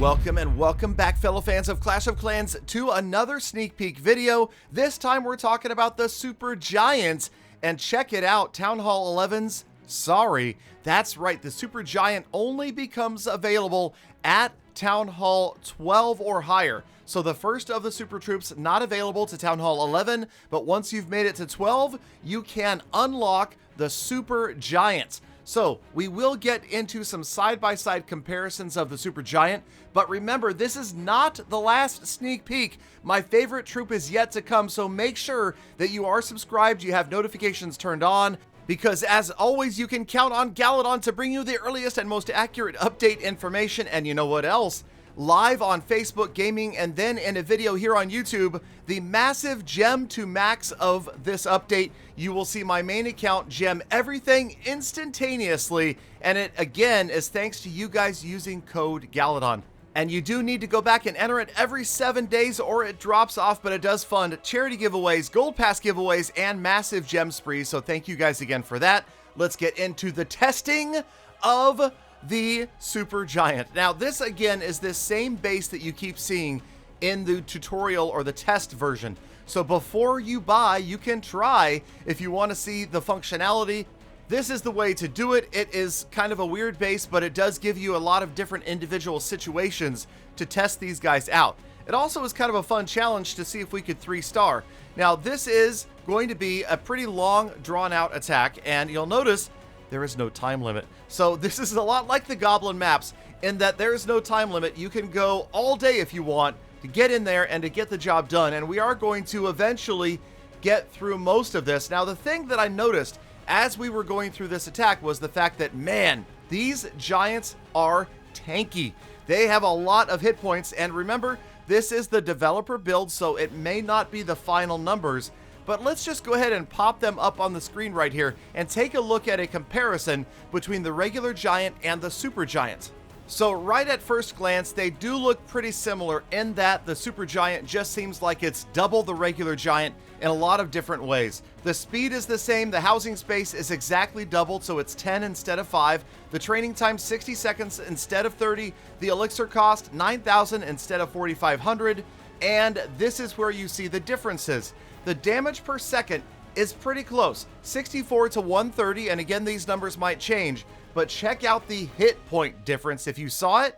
Welcome and welcome back, fellow fans of Clash of Clans, to another sneak peek video. This time we're talking about the Super Giant, and check it out, Town Hall 11's, sorry, that's right, the Super Giant only becomes available at Town Hall 12 or higher. So the first of the super troops not available to Town Hall 11, but once you've made it to 12, you can unlock the Super Giant. So we will get into some side-by-side comparisons of the Super Giant, but remember, this is not the last sneak peek. My favorite troop is yet to come, so make sure that you are subscribed, you have notifications turned on, because as always, you can count on Galadon to bring you the earliest and most accurate update information. And you know what else? Live on Facebook Gaming, and then in a video here on YouTube, the massive gem to max of this update. You will see my main account gem everything instantaneously, and it again is thanks to you guys using code Galadon. And you do need to go back and enter it every 7 days or it drops off, but it does fund charity giveaways, gold pass giveaways, and massive gem sprees. So thank you guys again for that. Let's get into the testing of the Super Giant. Now this again is this same base that you keep seeing in the tutorial or the test version. So before you buy, you can try if you want to see the functionality. This is the way to do it. It is kind of a weird base, but it does give you a lot of different individual situations to test these guys out. It also is kind of a fun challenge to see if we could 3-star. Now this is going to be a pretty long drawn out attack, and you'll notice there is no time limit. So this is a lot like the Goblin maps in that there is no time limit. You can go all day if you want to get in there and to get the job done. And we are going to eventually get through most of this. Now, the thing that I noticed as we were going through this attack was the fact that, man, these giants are tanky. They have a lot of hit points. And remember, this is the developer build, so it may not be the final numbers. But let's just go ahead and pop them up on the screen right here and take a look at a comparison between the regular giant and the Super Giant. So right at first glance, they do look pretty similar in that the Super Giant just seems like it's double the regular giant in a lot of different ways. The speed is the same, the housing space is exactly doubled, so it's 10 instead of 5. The training time 60 seconds instead of 30. The elixir cost 9,000 instead of 4,500. And this is where you see the differences. The damage per second is pretty close, 64 to 130, and again, these numbers might change, but check out the hit point difference. If you saw it,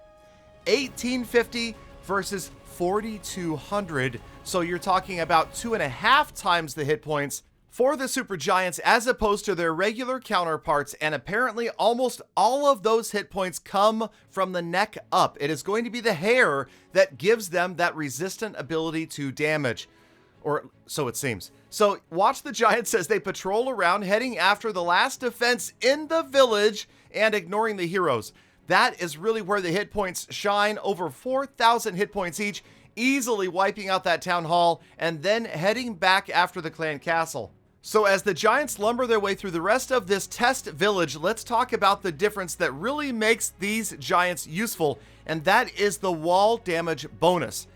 1850 versus 4200, so you're talking about 2.5 times the hit points for the Super Giants as opposed to their regular counterparts, and apparently almost all of those hit points come from the neck up. It is going to be the hair that gives them that resistant ability to damage. Or so it seems. So watch the giants as they patrol around, heading after the last defense in the village and ignoring the heroes. That is really where the hit points shine. Over 4,000 hit points each, easily wiping out that town hall and then heading back after the clan castle. So as the giants lumber their way through the rest of this test village, let's talk about the difference that really makes these giants useful, and that is the wall damage bonus.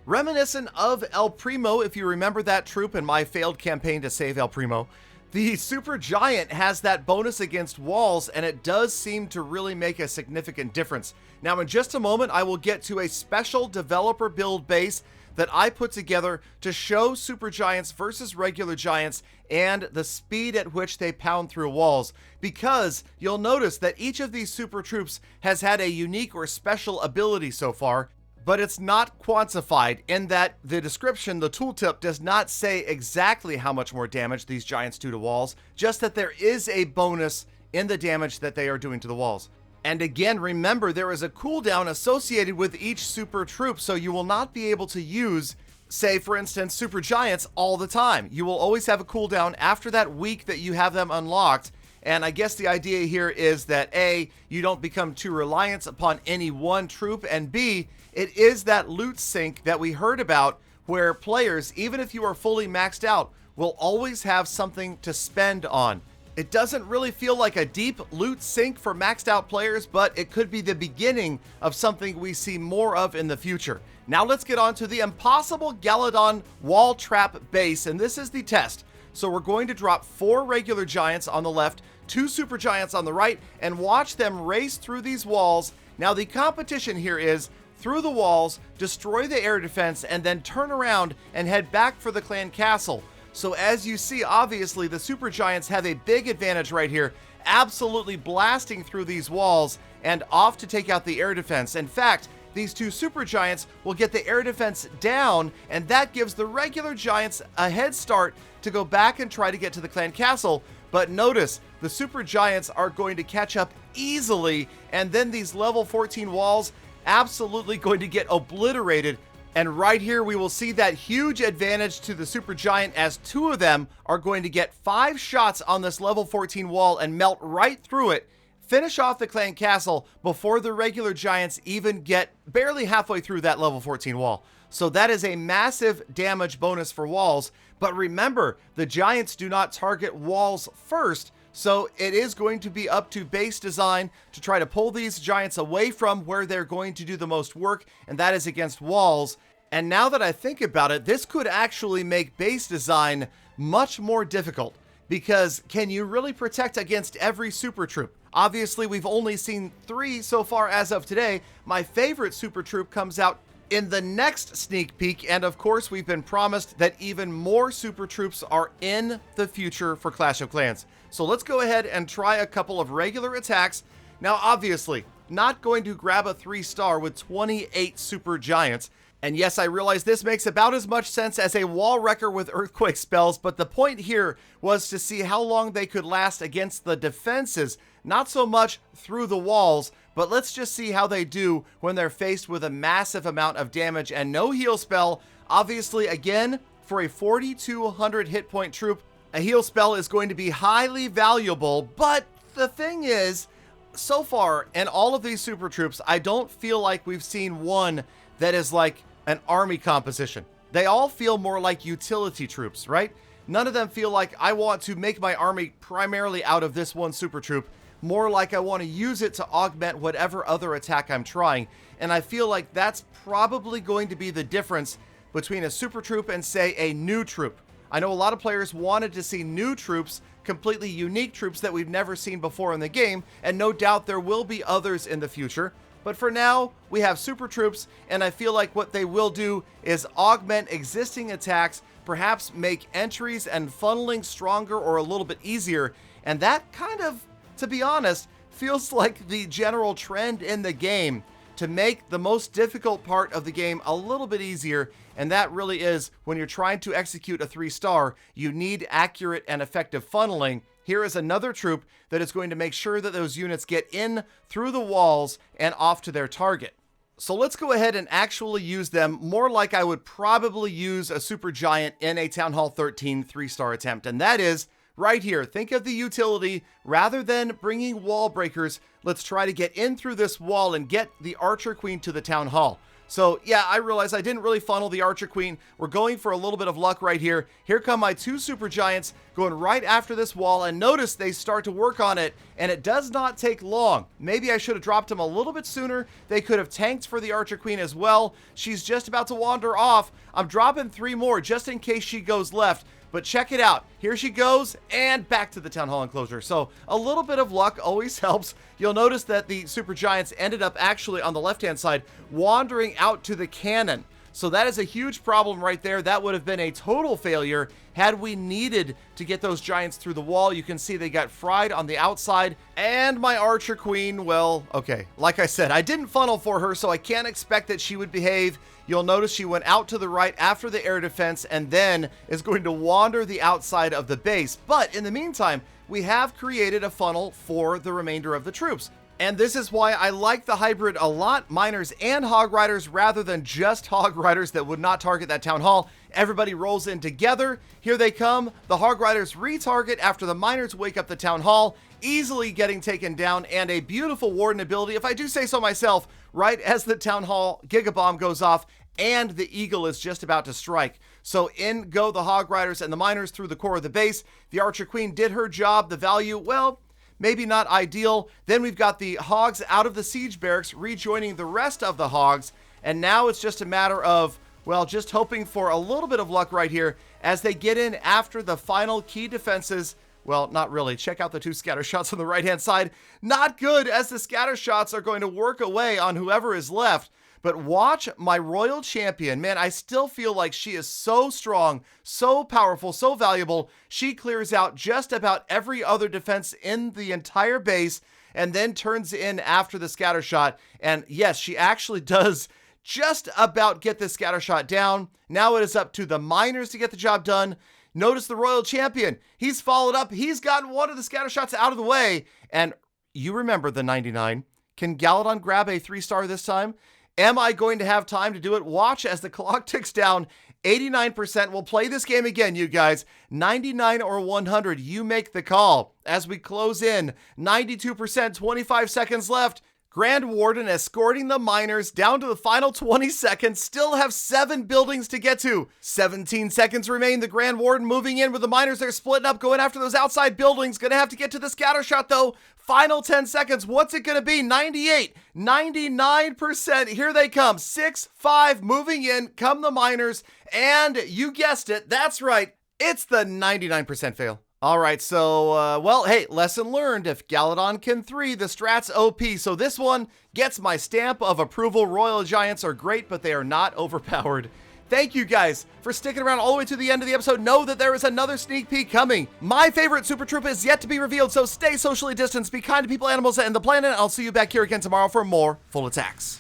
Reminiscent of El Primo, if you remember that troop in my failed campaign to save El Primo, the Super Giant has that bonus against walls, and it does seem to really make a significant difference. Now, in just a moment, I will get to a special developer build base that I put together to show Super Giants versus regular giants and the speed at which they pound through walls, because you'll notice that each of these super troops has had a unique or special ability so far, but it's not quantified in that the description, the tooltip, does not say exactly how much more damage these giants do to walls, just that there is a bonus in the damage that they are doing to the walls. And again, remember, there is a cooldown associated with each super troop, so you will not be able to use, say, for instance, Super Giants all the time. You will always have a cooldown after that week that you have them unlocked. And I guess the idea here is that A, you don't become too reliant upon any one troop, and B, it is that loot sink that we heard about where players, even if you are fully maxed out, will always have something to spend on. It doesn't really feel like a deep loot sink for maxed out players, but it could be the beginning of something we see more of in the future. Now let's get on to the impossible Galadon wall trap base, and this is the test. So we're going to drop 4 regular giants on the left, 2 super giants on the right, and watch them race through these walls. Now the competition here is through the walls, destroy the air defense, and then turn around and head back for the clan castle. So as you see, obviously the super giants have a big advantage right here, absolutely blasting through these walls and off to take out the air defense. In fact, these two super giants will get the air defense down, and that gives the regular giants a head start to go back and try to get to the clan castle. But notice, the super giants are going to catch up easily, and then these level 14 walls absolutely going to get obliterated. And right here, we will see that huge advantage to the super giant, as two of them are going to get 5 shots on this level 14 wall and melt right through it, finish off the clan castle before the regular giants even get barely halfway through that level 14 wall. So that is a massive damage bonus for walls. But remember, the giants do not target walls first, so it is going to be up to base design to try to pull these giants away from where they're going to do the most work, and that is against walls. And now that I think about it, this could actually make base design much more difficult, because can you really protect against every super troop? Obviously, we've only seen 3 so far as of today. My favorite super troop comes out in the next sneak peek, and of course, we've been promised that even more super troops are in the future for Clash of Clans. So let's go ahead and try a couple of regular attacks. Now, obviously, not going to grab a 3-star with 28 super giants. And yes, I realize this makes about as much sense as a wall wrecker with earthquake spells, but the point here was to see how long they could last against the defenses, not so much through the walls. But let's just see how they do when they're faced with a massive amount of damage and no heal spell. Obviously, again, for a 4,200 hit point troop, a heal spell is going to be highly valuable. But the thing is, so far in all of these super troops, I don't feel like we've seen one that is like an army composition. They all feel more like utility troops, right? None of them feel like I want to make my army primarily out of this one super troop. More like I want to use it to augment whatever other attack I'm trying. And I feel like that's probably going to be the difference between a super troop and, say, a new troop. I know a lot of players wanted to see new troops, completely unique troops that we've never seen before in the game, and no doubt there will be others in the future. But for now, we have super troops, and I feel like what they will do is augment existing attacks, perhaps make entries and funneling stronger or a little bit easier, and that kind of, to be honest, feels like the general trend in the game, to make the most difficult part of the game a little bit easier. And that really is, when you're trying to execute a 3-star, you need accurate and effective funneling. Here is another troop that is going to make sure that those units get in through the walls and off to their target. So let's go ahead and actually use them more like I would probably use a super giant in a Town Hall 13 3-star attempt. And that is right here. Think of the utility. Rather than bringing wall breakers, let's try to get in through this wall and get the Archer Queen to the Town Hall. So yeah, I realize I didn't really funnel the Archer Queen. We're going for a little bit of luck right here. Here come my 2 super giants going right after this wall, and notice they start to work on it, and it does not take long. Maybe I should have dropped them a little bit sooner. They could have tanked for the Archer Queen as well. She's just about to wander off. I'm dropping 3 more just in case she goes left. But check it out. Here she goes, and back to the Town Hall enclosure. So a little bit of luck always helps. You'll notice that the super giants ended up actually on the left-hand side, wandering out to the cannon. So that is a huge problem right there. That would have been a total failure had we needed to get those giants through the wall. You can see they got fried on the outside. And my Archer Queen, well, okay. Like I said, I didn't funnel for her, so I can't expect that she would behave. You'll notice she went out to the right after the air defense and then is going to wander the outside of the base. But in the meantime, we have created a funnel for the remainder of the troops. And this is why I like the hybrid a lot, miners and hog riders, rather than just hog riders that would not target that town hall. Everybody rolls in together. Here they come. The hog riders retarget after the miners wake up the town hall, easily getting taken down, and a beautiful warden ability, if I do say so myself, right as the town hall gigabomb goes off and the eagle is just about to strike. So in go the hog riders and the miners through the core of the base. The Archer Queen did her job. The value, well, maybe not ideal. Then we've got the hogs out of the siege barracks rejoining the rest of the hogs. And now it's just a matter of, well, just hoping for a little bit of luck right here as they get in after the final key defenses. Well, not really. Check out the 2 scatter shots on the right-hand side. Not good, as the scatter shots are going to work away on whoever is left. But watch my Royal Champion. Man, I still feel like she is so strong, so powerful, so valuable. She clears out just about every other defense in the entire base and then turns in after the scatter shot. And yes, she actually does just about get this scatter shot down. Now it is up to the miners to get the job done. Notice the Royal Champion. He's followed up. He's gotten one of the scatter shots out of the way. And you remember the 99. Can Galadon grab a 3-star this time? Am I going to have time to do it? Watch as the clock ticks down. 89%. We'll play this game again, you guys. 99 or 100. You make the call. As we close in, 92%, 25 seconds left. Grand Warden escorting the miners down to the final 20 seconds. Still have 7 buildings to get to. 17 seconds remain. The Grand Warden moving in with the miners. They're splitting up, going after those outside buildings. Gonna have to get to the scatter shot though. Final 10 seconds. What's it gonna be? 98, 99%. Here they come. 6-5 moving in. Come the miners. And you guessed it. That's right. It's the 99% fail. All right, so, well, hey, lesson learned. If Galadon can 3, the strat's OP. So this one gets my stamp of approval. Royal Giants are great, but they are not overpowered. Thank you guys for sticking around all the way to the end of the episode. Know that there is another sneak peek coming. My favorite Super Troop is yet to be revealed, so stay socially distanced, be kind to people, animals, and the planet. I'll see you back here again tomorrow for more Full Attacks.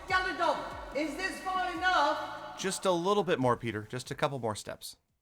Galadon, is this far enough? Just a little bit more, Peter. Just a couple more steps.